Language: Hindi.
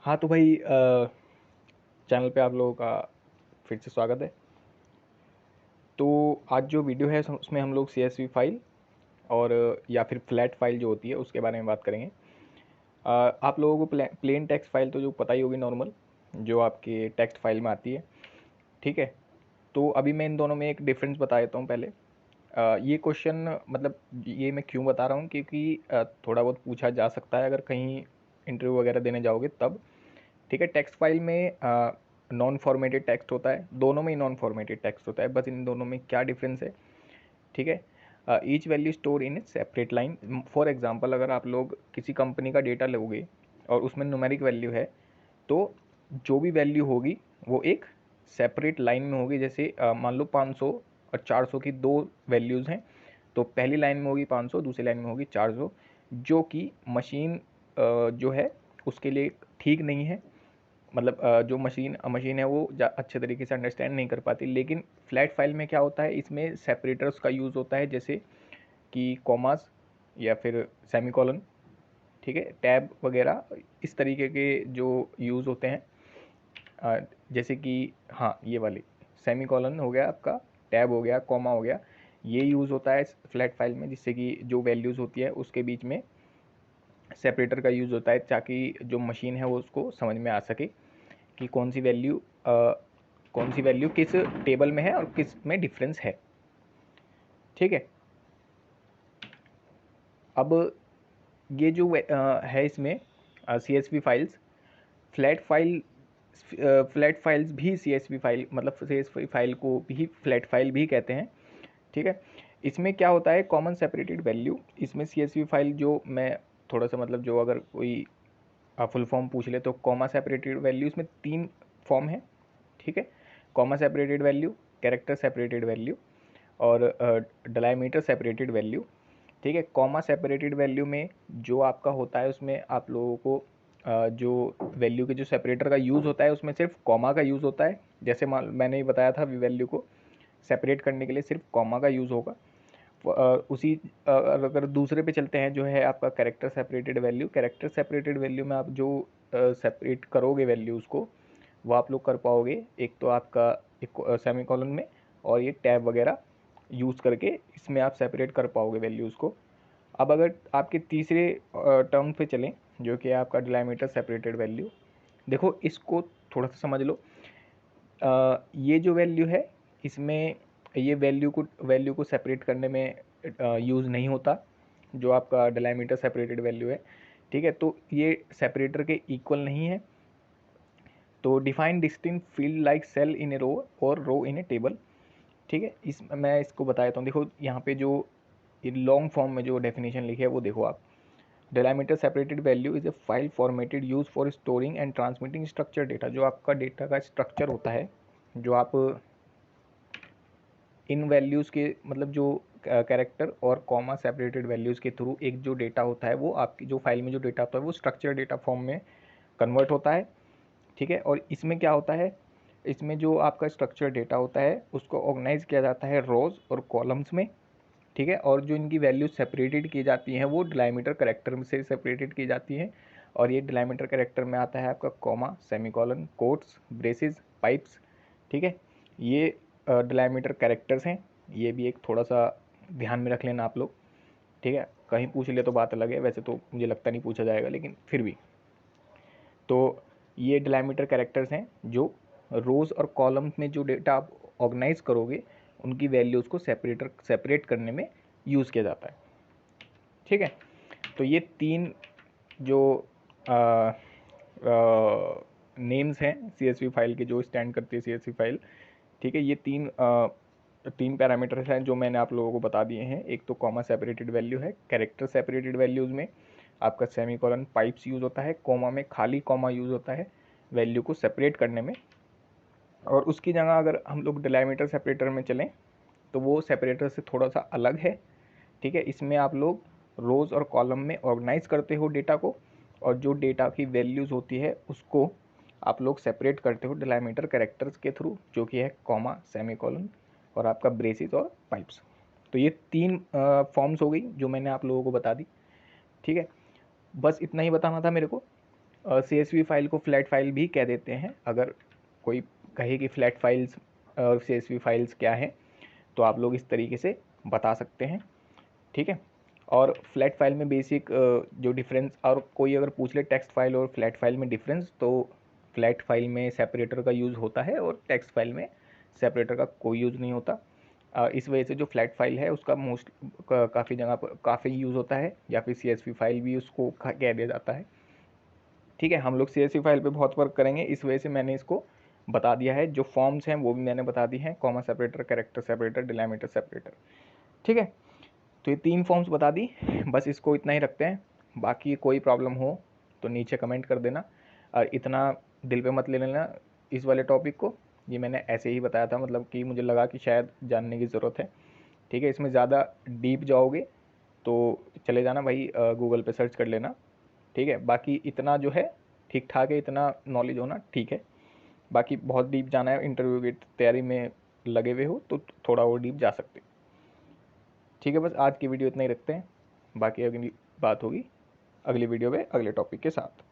हाँ तो भाई चैनल पे आप लोगों का फिर से स्वागत है। तो आज जो वीडियो है उसमें हम लोग CSV फाइल और या फिर फ्लैट फाइल जो होती है उसके बारे में बात करेंगे। आप लोगों को प्लेन टेक्स्ट फाइल तो जो पता ही होगी, नॉर्मल जो आपके टेक्स्ट फाइल में आती है, ठीक है। तो अभी मैं इन दोनों में एक डिफरेंस बता देता हूँ पहले। ये क्वेश्चन मतलब ये मैं क्यों बता रहा हूँ, क्योंकि थोड़ा बहुत पूछा जा सकता है अगर कहीं इंटरव्यू वगैरह देने जाओगे तब, ठीक है। टेक्स्ट फाइल में नॉन फॉर्मेटेड टेक्स्ट होता है, दोनों में ही नॉन फॉर्मेटेड टेक्स्ट होता है, बस इन दोनों में क्या डिफरेंस है, ठीक है। Each value store in A separate line. For example अगर आप लोग किसी कंपनी का डेटा लोगे और उसमें न्यूमेरिक वैल्यू है, तो जो भी वैल्यू होगी वो एक सेपरेट लाइन में होगी। जैसे मान लो 500 और 400 की दो वैल्यूज़ हैं, तो पहली लाइन में होगी 500, दूसरी लाइन में होगी 400, जो कि मशीन जो है उसके लिए ठीक नहीं है। मतलब जो मशीन है वो अच्छे तरीके से अंडरस्टैंड नहीं कर पाती। लेकिन फ्लैट फाइल में क्या होता है, इसमें सेपरेटर्स का यूज़ होता है, जैसे कि कॉमास या फिर सेमीकोलन, ठीक है, टैब वगैरह, इस तरीके के जो यूज़ होते हैं। जैसे कि हाँ, ये वाली सेमीकोलन हो गया आपका, टैब हो गया, कॉमा हो गया, ये यूज़ होता है फ्लैट फाइल में, जिससे कि जो वैल्यूज़ होती है उसके बीच में सेपरेटर का यूज़ होता है, ताकि जो मशीन है वो उसको समझ में आ सके कि कौन सी वैल्यू किस टेबल में है और किस में डिफरेंस है, ठीक है। अब ये जो है इसमें CSV files, flat file flat files भी CSV फाइल, मतलब CSV फाइल को भी फ्लैट फाइल भी कहते हैं, ठीक है। इसमें क्या होता है, कॉमन सेपरेटेड वैल्यू। इसमें CSV फाइल जो मैं थोड़ा सा मतलब जो अगर कोई फुल फॉर्म पूछ ले तो कॉमा सेपरेटेड वैल्यू, इसमें 3 फॉर्म है, ठीक है। Comma separated value, character separated value और डायमीटर सेपरेटेड वैल्यू, ठीक है। कॉमा सेपरेटेड वैल्यू में जो आपका होता है उसमें आप लोगों को जो वैल्यू के जो सेपरेटर का यूज़ होता है उसमें सिर्फ कॉमा का यूज़ होता है। जैसे मैंने ही बताया था, वैल्यू को सेपरेट करने के लिए सिर्फ कॉमा का यूज़ होगा। उसी अगर दूसरे पे चलते हैं, जो है आपका character separated value. Character separated value में आप जो सेपरेट करोगे वैल्यूज़ को, वो आप लोग कर पाओगे एक तो आपका एक सेमीकोलन में, और ये टैब वगैरह यूज़ करके इसमें आप सेपरेट कर पाओगे वैल्यूज़ को। अब अगर आपके तीसरे टर्म पे चलें, जो कि है आपका डिलामीटर सेपरेटेड वैल्यू। देखो इसको थोड़ा सा समझ लो। ये जो वैल्यू है, इसमें ये वैल्यू को सेपरेट करने में यूज़ नहीं होता, जो आपका डिलामीटर सेपरेटेड वैल्यू है, ठीक है। तो ये सेपरेटर के इक्वल नहीं है। तो define distinct field like cell in a row और रो इन ए टेबल, ठीक है। मैं इसको बता देता हूँ। देखो यहाँ पे जो ये लॉन्ग फॉर्म में जो डेफिनेशन लिखी है वो देखो आप। Delimiter separated value is a file formatted use for storing and transmitting structure data. जो आपका डेटा का स्ट्रक्चर होता है, जो आप इन वैल्यूज़ के मतलब जो कैरेक्टर और कॉमा सेपरेटेड वैल्यूज़ के थ्रू एक जो डेटा होता है, वो आपकी जो फाइल में जो डेटा होता है वो स्ट्रक्चर डेटा फॉर्म में कन्वर्ट होता है, ठीक है। और इसमें क्या होता है, इसमें जो आपका स्ट्रक्चर डेटा होता है उसको ऑर्गेनाइज किया जाता है रोज़ और कॉलम्स में, ठीक है। और जो इनकी वैल्यू सेपरेटेड की जाती हैं वो डिलीमीटर कैरेक्टर से सेपरेटेड की जाती हैं। और ये डिलीमीटर कैरेक्टर में आता है आपका comma, semicolon, quotes, braces, pipes, ठीक है। ये डिलीमीटर कैरेक्टर्स हैं। ये भी एक थोड़ा सा ध्यान में रख लेना आप लोग, ठीक है। कहीं पूछ ले तो बात अलग है, वैसे तो मुझे लगता नहीं पूछा जाएगा, लेकिन फिर भी। तो ये डिलीमीटर कैरेक्टर्स हैं जो रोज़ और कॉलम्स में जो डेटा आप ऑर्गेनाइज करोगे उनकी वैल्यूज़ को सेपरेट करने में यूज़ किया जाता है, ठीक है। तो ये 3 जो नेम्स हैं CSV फाइल के, जो स्टैंड करती है CSV फाइल, ठीक है। ये 3 पैरामीटर्स हैं जो मैंने आप लोगों को बता दिए हैं। एक तो कॉमा सेपरेटेड वैल्यू है। कैरेक्टर सेपरेटेड वैल्यूज़ में आपका सेमीकोलन, पाइप्स यूज़ होता है। कॉमा में खाली कॉमा यूज़ होता है वैल्यू को सेपरेट करने में। और उसकी जगह अगर हम लोग डिलीमीटर सेपरेटर में चलें तो वो सेपरेटर से थोड़ा सा अलग है, ठीक है। इसमें आप लोग रोज़ और कॉलम में ऑर्गेनाइज करते हो डेटा को, और जो डेटा की वैल्यूज़ होती है उसको आप लोग सेपरेट करते हो डिलीमीटर कैरेक्टर्स के थ्रू, जो कि है कॉमा, सेमीकोलन और आपका ब्रेसिस और पाइप्स। तो ये 3 फॉर्म्स हो गई जो मैंने आप लोगों को बता दी, ठीक है। बस इतना ही बताना था मेरे को। CSV फाइल को फ्लैट फाइल भी कह देते हैं। अगर कोई कहे कि फ्लैट फाइल्स और CSV फाइल्स क्या है, तो आप लोग इस तरीके से बता सकते हैं, ठीक है। और फ्लैट फाइल में बेसिक जो डिफरेंस, और कोई अगर पूछ ले टेक्स्ट फाइल और फ्लैट फाइल में डिफरेंस, तो फ्लैट फाइल में सेपरेटर का यूज़ होता है और टेक्स्ट फाइल में सेपरेटर का कोई यूज़ नहीं होता। इस वजह से जो फ्लैट फाइल है उसका मोस्ट काफ़ी जगह पर काफ़ी यूज़ होता है, या फिर CSV फाइल भी उसको कह दिया जाता है, ठीक है। हम लोग CSV फाइल पे बहुत वर्क करेंगे, इस वजह से मैंने इसको बता दिया है। जो फॉर्म्स हैं वो भी मैंने बता दी हैं, comma separator, character separator, delimiter separator, ठीक है। तो ये 3 फॉर्म्स बता दी, बस इसको इतना ही रखते हैं। बाकी कोई प्रॉब्लम हो तो नीचे कमेंट कर देना, और इतना दिल पे मत ले लेना इस वाले टॉपिक को। ये मैंने ऐसे ही बताया था, मतलब कि मुझे लगा कि शायद जानने की ज़रूरत है, ठीक है। इसमें ज़्यादा डीप जाओगे तो चले जाना भाई, गूगल पे सर्च कर लेना, ठीक है। बाकी इतना जो है ठीक ठाक है, इतना नॉलेज होना ठीक है। बाकी बहुत डीप जाना है, इंटरव्यू की तैयारी में लगे हुए हो तो थोड़ा और डीप जा सकते, ठीक है। बस आज की वीडियो इतना ही रखते हैं, बाकी अगली बात होगी अगली वीडियो में अगले टॉपिक के साथ।